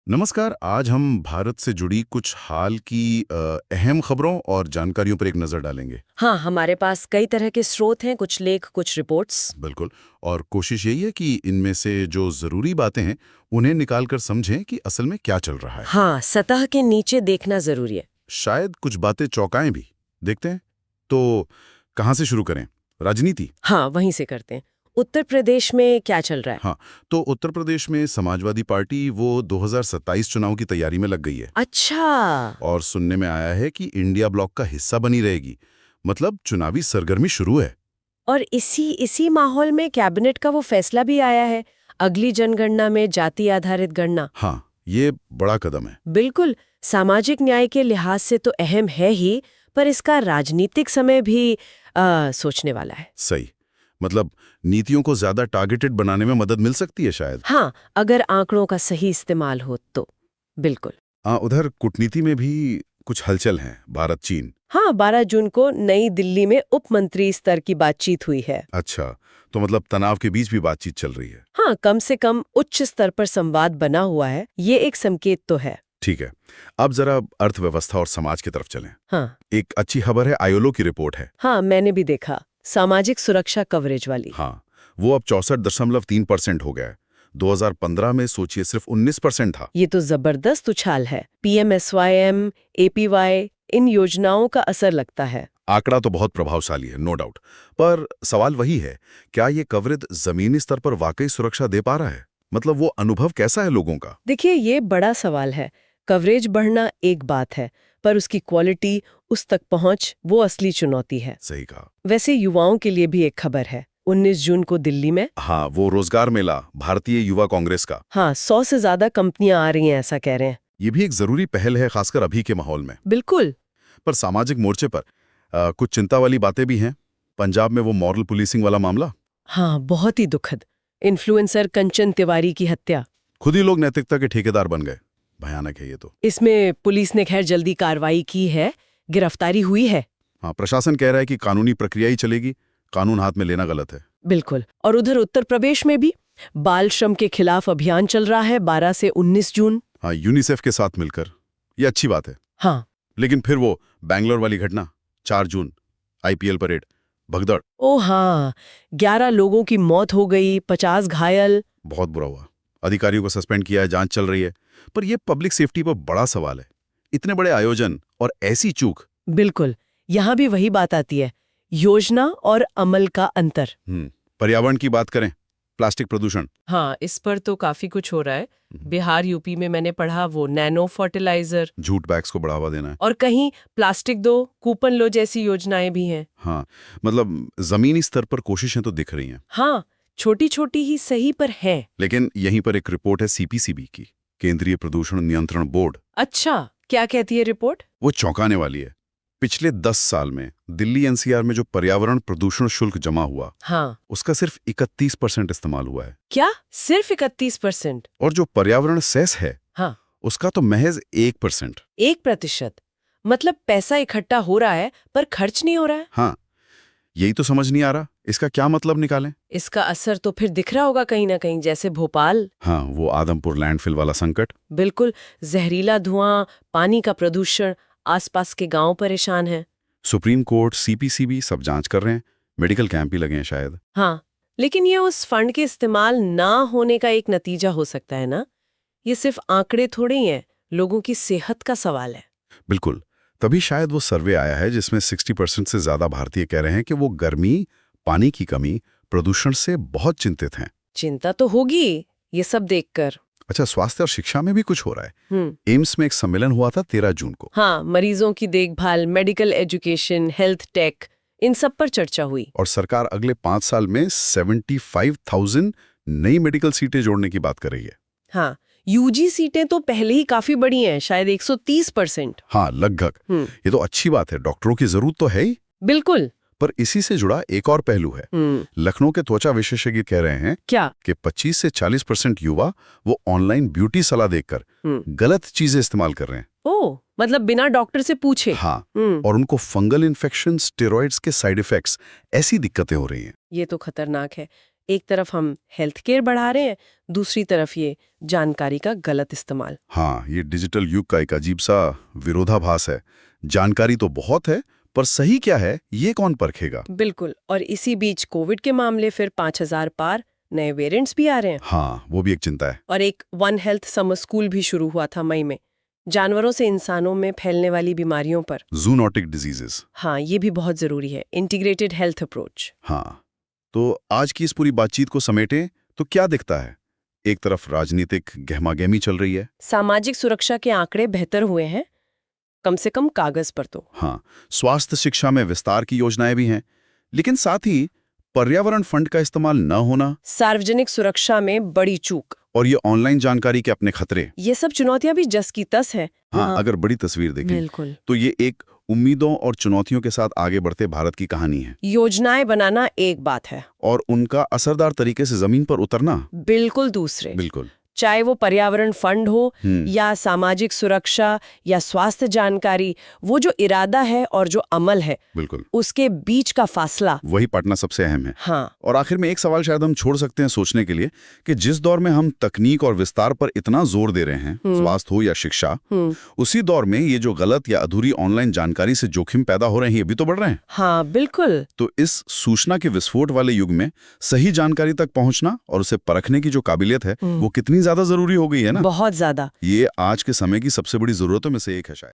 नमस्कार। आज हम भारत से जुड़ी कुछ हाल की अहम खबरों और जानकारियों पर एक नज़र डालेंगे। हाँ, हमारे पास कई तरह के स्रोत हैं, कुछ लेख, कुछ रिपोर्ट्स। बिल्कुल। और कोशिश यही है कि इनमें से जो ज़रूरी बातें हैं उन्हें निकाल कर समझें कि असल में क्या चल रहा है। हाँ, सतह के नीचे देखना जरूरी है। शायद कुछ बातें चौंकाएं भी। देखते हैं तो कहाँ से शुरू करें? राजनीति। हाँ, वहीं से करते हैं। उत्तर प्रदेश में क्या चल रहा है? हाँ, तो उत्तर प्रदेश में समाजवादी पार्टी वो 2027 चुनाव की तैयारी में लग गई है। अच्छा। और सुनने में आया है कि इंडिया ब्लॉक का हिस्सा बनी रहेगी। मतलब चुनावी सरगर्मी शुरू है। और इसी इसी माहौल में कैबिनेट का वो फैसला भी आया है, अगली जनगणना में जाति आधारित गणना। हाँ, ये बड़ा कदम है। बिल्कुल, सामाजिक न्याय के लिहाज से तो अहम है ही, पर इसका राजनीतिक समय भी सोचने वाला है। सही। मतलब नीतियों को ज्यादा टारगेटेड बनाने में मदद मिल सकती है शायद। हाँ, अगर आंकड़ों का सही इस्तेमाल हो तो। बिल्कुल। उधर कूटनीति में भी कुछ हलचल है। भारत चीन। हाँ, 12 जून को नई दिल्ली में उप मंत्री स्तर की बातचीत हुई है। अच्छा, तो मतलब तनाव के बीच भी बातचीत चल रही है। हाँ, कम से कम उच्च स्तर पर संवाद बना हुआ है, ये एक संकेत तो है। ठीक है। अब जरा अर्थव्यवस्था और समाज की तरफ चलें। हाँ। एक अच्छी खबर है, आईएलओ की रिपोर्ट है। हाँ, मैंने भी देखा, सामाजिक सुरक्षा कवरेज वाली। हाँ, वो अब 64.3% हो गया है। 2015 में सोचिए सिर्फ 19% था। ये तो जबरदस्त उछाल है। PMSYM, APY, इन योजनाओं का असर लगता है। आंकड़ा तो बहुत प्रभावशाली है, नो डाउट। पर सवाल वही है, क्या ये कवरेज जमीनी स्तर पर वाकई सुरक्षा दे पा रहा है? मतलब वो अनुभव कैसा है लोगों का? देखिए, ये बड़ा सवाल है। कवरेज बढ़ना एक बात है, पर उसकी क्वालिटी, उस तक पहुंच, वो असली चुनौती है। सही कहा। वैसे युवाओं के लिए भी एक खबर है। 19 जून को दिल्ली में, हाँ, वो रोजगार मेला भारतीय युवा कांग्रेस का। हाँ, 100 से ज्यादा कंपनियां आ रही हैं, ऐसा कह रहे हैं। ये भी एक जरूरी पहल है, खासकर अभी के माहौल में। बिल्कुल। पर सामाजिक मोर्चे पर कुछ चिंता वाली बातें भी हैं। पंजाब में वो मॉरल पुलिसिंग वाला मामला। हाँ, बहुत ही दुखद। इन्फ्लुएंसर कंचन तिवारी की हत्या। खुद ही लोग नैतिकता के ठेकेदार बन गए। भयानक है ये तो। इसमें पुलिस ने खैर जल्दी कार्रवाई की है, गिरफ्तारी हुई है। हाँ, प्रशासन कह रहा है कि कानूनी प्रक्रिया ही चलेगी, कानून हाथ में लेना गलत है। बिल्कुल। और उधर उत्तर प्रदेश में भी बाल श्रम के खिलाफ अभियान चल रहा है, 12 से 19 जून। हाँ, यूनिसेफ के साथ मिलकर। ये अच्छी बात है। हाँ। लेकिन फिर वो बैंगलोर वाली घटना, 4 जून, आईपीएल परेड, भगदड़। ओ हाँ, 11 लोगों की मौत हो गई, 50 घायल। बहुत बुरा हुआ। अधिकारियों को सस्पेंड किया है, जांच चल रही है। पर यह पब्लिक सेफ्टी पर बड़ा सवाल है। इतने बड़े आयोजन और ऐसी चूक। बिल्कुल, यहाँ भी वही बात आती है, योजना और अमल का अंतर। पर्यावरण की बात करें, प्लास्टिक प्रदूषण। हाँ, इस पर तो काफी कुछ हो रहा है। बिहार, यूपी में मैंने पढ़ा वो नैनो फर्टिलाइजर, जूट बैग्स को बढ़ावा देना है। और कहीं प्लास्टिक दो कूपन लो जैसी योजनाएं भी हैं। हाँ, मतलब जमीनी स्तर पर कोशिशें तो दिख रही हैं। हाँ, छोटी छोटी ही सही पर हैं। लेकिन यहीं पर एक रिपोर्ट है सीपीसीबी की, केंद्रीय प्रदूषण नियंत्रण बोर्ड। अच्छा, क्या कहती है रिपोर्ट? वो चौंकाने वाली है। पिछले 10 साल में दिल्ली एनसीआर में जो पर्यावरण प्रदूषण शुल्क जमा हुआ, हाँ। उसका सिर्फ 31% इस्तेमाल हुआ है। क्या सिर्फ 31%? और जो पर्यावरण सेस है, हाँ, उसका तो महज 1%। 1%? मतलब पैसा इकट्ठा हो रहा है पर खर्च नहीं हो रहा है। हाँ, यही तो समझ नहीं आ रहा, इसका क्या मतलब निकालें? इसका असर तो फिर दिख रहा होगा कहीं ना कहीं, जैसे भोपाल। हाँ, वो आदमपुर लैंडफिल वाला संकट। बिल्कुल, जहरीला धुआं, पानी का प्रदूषण, आसपास के गांव परेशान हैं। सुप्रीम कोर्ट, सीपीसीबी सब जांच कर रहे हैं। मेडिकल कैंप भी लगे हैं शायद। हाँ, लेकिन ये उस फंड के इस्तेमाल ना होने का एक नतीजा हो सकता है ना? ये सिर्फ आंकड़े थोड़े ही हैं, लोगों की सेहत का सवाल है। बिल्कुल। तभी शायद वो सर्वे आया है जिसमें 60% से ज्यादा भारतीय कह रहे हैं कि वो गर्मी, पानी की कमी, प्रदूषण से बहुत चिंतित हैं। चिंता तो होगी ये सब देखकर। अच्छा, स्वास्थ्य और शिक्षा में भी कुछ हो रहा है। हम्म। एम्स में एक सम्मेलन हुआ था 13 जून को। हाँ, मरीजों की देखभाल, मेडिकल एजुकेशन, हेल्थ टेक, इन सब पर चर्चा हुई। और सरकार अगले 5 साल में 75,000 नई मेडिकल सीटें जोड़ने की बात कर रही है। हाँ, यूजी सीटें तो पहले ही काफी बड़ी हैं, शायद 130%। हाँ, लगभग। ये तो अच्छी बात है, डॉक्टरों की जरूरत तो है ही। बिल्कुल। पर इसी से जुड़ा एक और पहलू है। लखनऊ के त्वचा विशेषज्ञ कह रहे हैं क्या कि 25 से 40% युवा वो ऑनलाइन ब्यूटी सलाह देखकर गलत चीजें इस्तेमाल कर रहे हैं। ओह, मतलब बिना डॉक्टर से पूछे। हाँ, और उनको फंगल इन्फेक्शन, स्टेरॉइड्स के साइड इफेक्ट्स, ऐसी दिक्कतें हो रही हैं। ये तो खतरनाक है। एक तरफ हम हेल्थ केयर बढ़ा रहे हैं, दूसरी तरफ ये जानकारी का गलत इस्तेमाल। हाँ, ये डिजिटल युग का एक अजीब सा विरोधाभास है। जानकारी तो बहुत है, पर सही क्या है ये कौन परखेगा? बिल्कुल। और इसी बीच कोविड के मामले फिर 5000 पार, नए वेरिएंट्स भी आ रहे हैं। हाँ, वो भी एक चिंता है। और एक वन हेल्थ समर स्कूल भी शुरू हुआ था मई में, जानवरों से इंसानों में फैलने वाली बीमारियों पर। Zoonotic diseases. हाँ, ये भी बहुत जरूरी है, इंटीग्रेटेड हेल्थ अप्रोच। हाँ, तो आज की इस पूरी बातचीत को समेटें तो क्या दिखता है? एक तरफ राजनीतिक गहमागहमी चल रही है। सामाजिक सुरक्षा के आंकड़े बेहतर हुए हैं, कम से कम कागज पर तो। हाँ, स्वास्थ्य शिक्षा में विस्तार की योजनाएं भी हैं, लेकिन साथ ही पर्यावरण फंड का इस्तेमाल न होना सार्वजनिक सुरक्षा में बड़ी चूक, और ये ऑनलाइन जानकारी के अपने खतरे। ये सब चुनौतियां भी जस की तस है। हाँ, अगर बड़ी तस्वीर देखें बिल्कुल। तो ये एक उम्मीदों और चुनौतियों के साथ आगे बढ़ते भारत की कहानी है, योजनाएं बनाना एक बात है, और उनका असरदार तरीके से जमीन पर उतरना बिल्कुल दूसरे। बिल्कुल। चाहे वो पर्यावरण फंड हो या सामाजिक सुरक्षा या स्वास्थ्य जानकारी, वो जो इरादा है और जो अमल है, बिल्कुल, उसके बीच का फासला वही पटना सबसे अहम है। हाँ। और आखिर में एक सवाल शायद हम छोड़ सकते हैं सोचने के लिए कि जिस दौर में हम तकनीक और विस्तार पर इतना जोर दे रहे हैं, स्वास्थ्य हो या शिक्षा, उसी दौर में ये जो गलत या अधूरी ऑनलाइन जानकारी से जोखिम पैदा हो रहे हैं, ये भी तो बढ़ रहे हैं। हाँ, बिल्कुल। तो इस सूचना के विस्फोट वाले युग में सही जानकारी तक पहुंचना और उसे परखने की जो काबिलियत है, वो कितनी ज्यादा जरूरी हो गई है ना। बहुत ज्यादा। ये आज के समय की सबसे बड़ी जरूरतों में से एक है शायद।